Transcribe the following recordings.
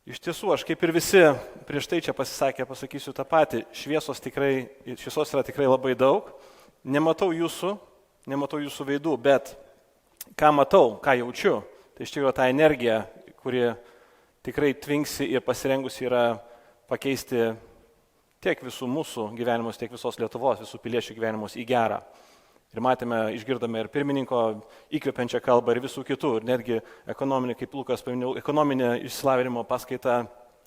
Iš tiesų, aš kaip ir visi prieš tai čia pasisakė, pasakysiu tą patį. Šviesos yra tikrai labai daug. Nematau jūsų veidų, bet ką matau, ką jaučiu, tai iš tikrųjų ta energija, kuri tikrai tvinksi ir pasirengusi yra pakeisti tiek visų mūsų gyvenimus, tiek visos Lietuvos, visų piliečių gyvenimus į gerą. Ir matėme, išgirdome ir pirmininko įkvepiančią kalbą ir visų kitų, ir netgi ekonominė, kaip Lukas paminėjo, ekonominė išsilavinimo paskaita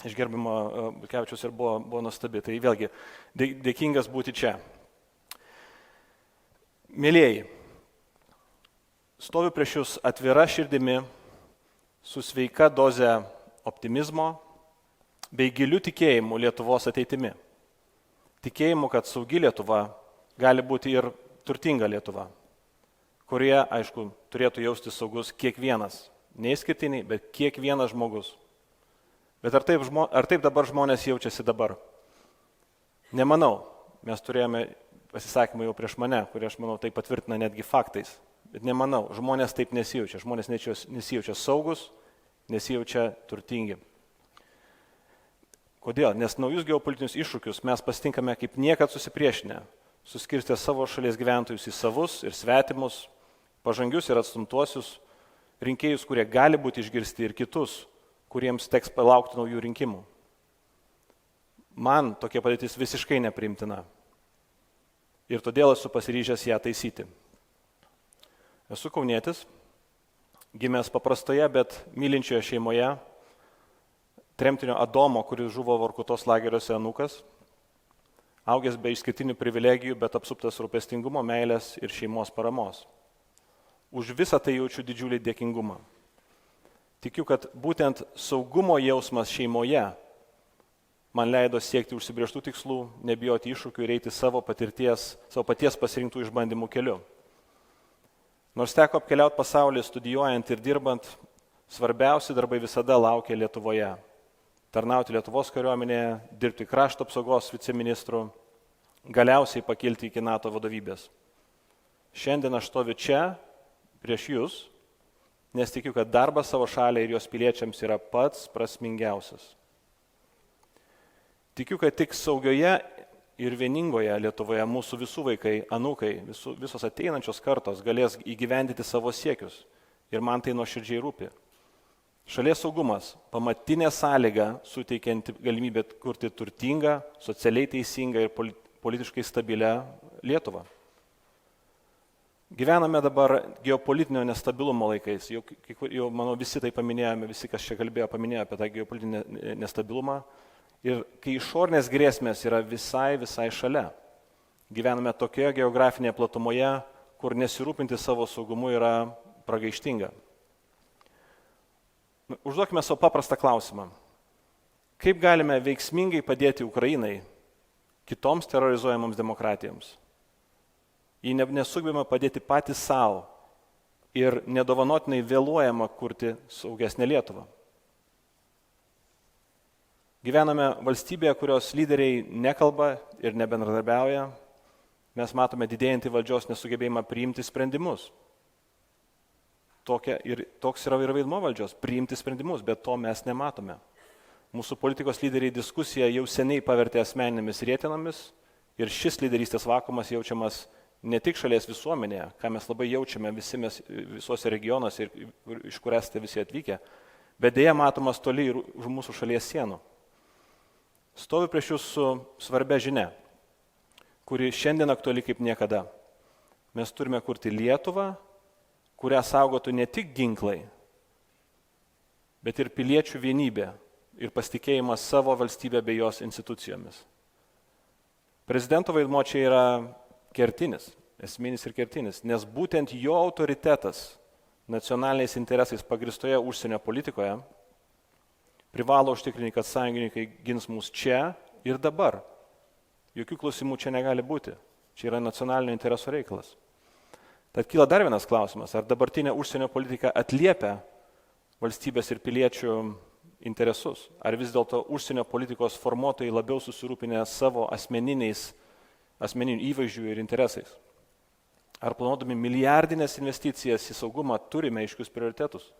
iš gerbimo Butkevičiaus ir buvo nuostabi. Tai vėlgi dėkingas būti čia. Mėlieji, stoviu prieš jūs atvira širdimi, su sveika doze optimizmo bei giliu tikėjimu Lietuvos ateitimi. Tikėjimu, kad saugi Lietuva gali būti ir turtinga Lietuva, kurioje, aišku, turėtų jaustis saugus kiekvienas, neįskirtiniai, bet kiekvienas žmogus. Bet ar taip dabar žmonės jaučiasi dabar? Nemanau. Mes turėjome pasisakymą jau prieš mane, kurie, aš manau, tai patvirtina netgi faktais. Bet nemanau, žmonės taip nesijaučia. Žmonės nesijaučia saugus, nesijaučia turtingi. Kodėl? Nes naujus geopolitinius iššūkius mes pasitinkame kaip niekad susipriešinę, suskirstę savo šalies gyventojus į savus ir svetimus, pažangius ir atstumtuosius, rinkėjus, kurie gali būti išgirsti, ir kitus, kuriems teks palaukti naujų rinkimų. Man tokia padėtis visiškai nepriimtina ir todėl esu pasiryžęs ją taisyti. Esu kaunietis, gimęs paprastoje, bet mylinčioje šeimoje, tremtinio Adomo, kuris žuvo Vorkutos lageriuose anūkas, augęs be išskirtinių privilegijų, bet apsuptas rūpestingumo, meilės ir šeimos paramos. Už visą tai jaučiu didžiulį dėkingumą. Tikiu, kad būtent saugumo jausmas šeimoje man leido siekti užsibrėžtų tikslų, nebijoti iššūkių ir eiti savo paties pasirinktų išbandymų keliu. Nors teko apkeliauti pasaulį studijuojant ir dirbant, svarbiausi darbai visada laukia Lietuvoje. Tarnauti Lietuvos kariuomenėje, dirbti krašto apsaugos viceministru, galiausiai pakilti iki NATO vadovybės. Šiandien aš stoviu čia prieš jūs, nes tikiu, kad darbas savo šaliai ir jos piliečiams yra pats prasmingiausias. Tikiu, kad tik saugioje ir vieningoje Lietuvoje mūsų visų vaikai, anūkai, visos ateinančios kartos galės įgyvendyti savo siekius. Ir man tai nuoširdžiai rūpi. Šalies saugumas – pamatinė sąlyga suteikianti galimybę kurti turtingą, socialiai teisingą ir politiškai stabilę Lietuvą. Gyvename dabar geopolitinio nestabilumo laikais. Jau manau, visi tai paminėjome, visi, kas čia kalbėjo, paminėjo apie tą geopolitinį nestabilumą. Ir kai išorinės grėsmės yra visai šalia. Gyvename tokioje geografinėje platumoje, kur nesirūpinti savo saugumu yra pragaištinga. Užduokime savo paprastą klausimą. Kaip galime veiksmingai padėti Ukrainai, kitoms terrorizuojamoms demokratijoms? Jei nesugebame padėti patys savo ir nedovanotinai vėluojama kurti saugesnę Lietuvą. Gyvename valstybėje, kurios lyderiai nekalba ir nebendradarbiauja. Mes matome didėjantį valdžios nesugebėjimą priimti sprendimus. Toks yra ir vaidmuo valdžios – priimti sprendimus, bet to mes nematome. Mūsų politikos lyderiai diskusiją jau seniai pavertė asmeninėmis rietenomis ir šis lyderystės vakuumas jaučiamas ne tik šalies visuomenėje, ką mes labai jaučiame visuose regionuose ir iš kur esate visi atvykę, bet dėja matomas toli ir už mūsų šalies sienų. Stoviu prieš jūs su svarbia žinia, kuri šiandien aktuali kaip niekada. Mes turime kurti Lietuvą, kurią saugotų ne tik ginklai, bet ir piliečių vienybė ir pasitikėjimas savo valstybę bei jos institucijomis. Prezidento vaidmuo čia yra kertinis, esminis ir kertinis, nes būtent jo autoritetas nacionaliniais interesais pagristoje užsienio politikoje privalo užtikrinti, kad sąjungininkai gins mus čia ir dabar. Jokių klausimų čia negali būti. Čia yra nacionalinio intereso reikalas. Tad kyla dar vienas klausimas, ar dabartinė užsienio politika atliepia valstybės ir piliečių interesus, ar vis dėlto užsienio politikos formuotojai labiau susirūpinę savo asmeninių įvaizdžių ir interesais. Ar planuodami milijardinės investicijas į saugumą turime aiškius prioritetus?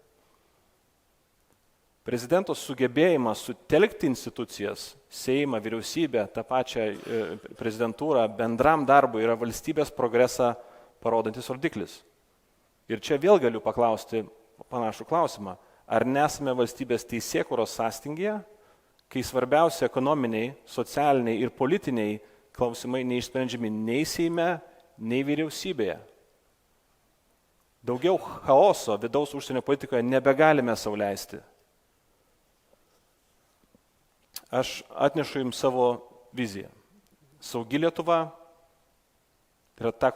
Prezidento sugebėjimas sutelkti institucijas, Seimą, vyriausybę, tą pačią prezidentūrą, bendram darbui yra valstybės progresą parodantis rodiklis. Ir čia vėl galiu paklausti panašų klausimą. Ar nesame valstybės teisėkūros sąstingyje, kai svarbiausia ekonominiai, socialiniai ir politiniai klausimai neišsprendžiami nei Seime, nei vyriausybėje? Daugiau chaoso vidaus užsienio politikoje nebegalime sau leisti. Aš atnešu jums savo viziją. Saugi Lietuva, tai yra ta,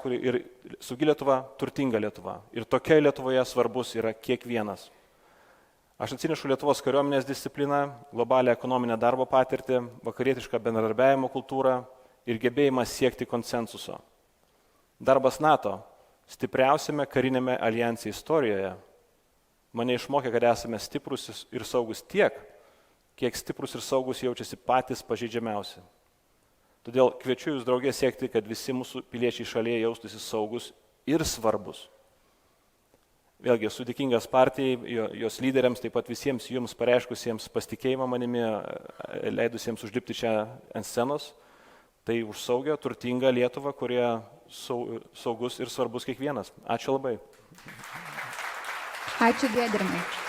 saugi Lietuva, turtinga Lietuva. Ir tokia Lietuvoje svarbus yra kiekvienas. Aš atsinešu Lietuvos kariuomenės discipliną, globalią ekonominę darbo patirtį, vakarietišką bendradarbiavimo kultūrą ir gebėjimą siekti konsensuso. Darbas NATO, stipriausiame karinėme alijanse istorijoje, mane išmokė, kad esame stiprus ir saugus tiek, kiek stiprus ir saugus jaučiasi patys pažeidžiamiausi. Todėl kviečiu jūs draugė siekti, kad visi mūsų piliečiai šalyje jaustųsi saugus ir svarbus. Vėlgi, esu dėkingas partijai, jos lyderiams, taip pat visiems jums pareiškusiems pasitikėjimą manimi, leidusiems užlipti čia ant scenos. Tai už saugią, turtingą Lietuvą, kurie saugus ir svarbus kiekvienas. Ačiū labai. Ačiū Giedrimai.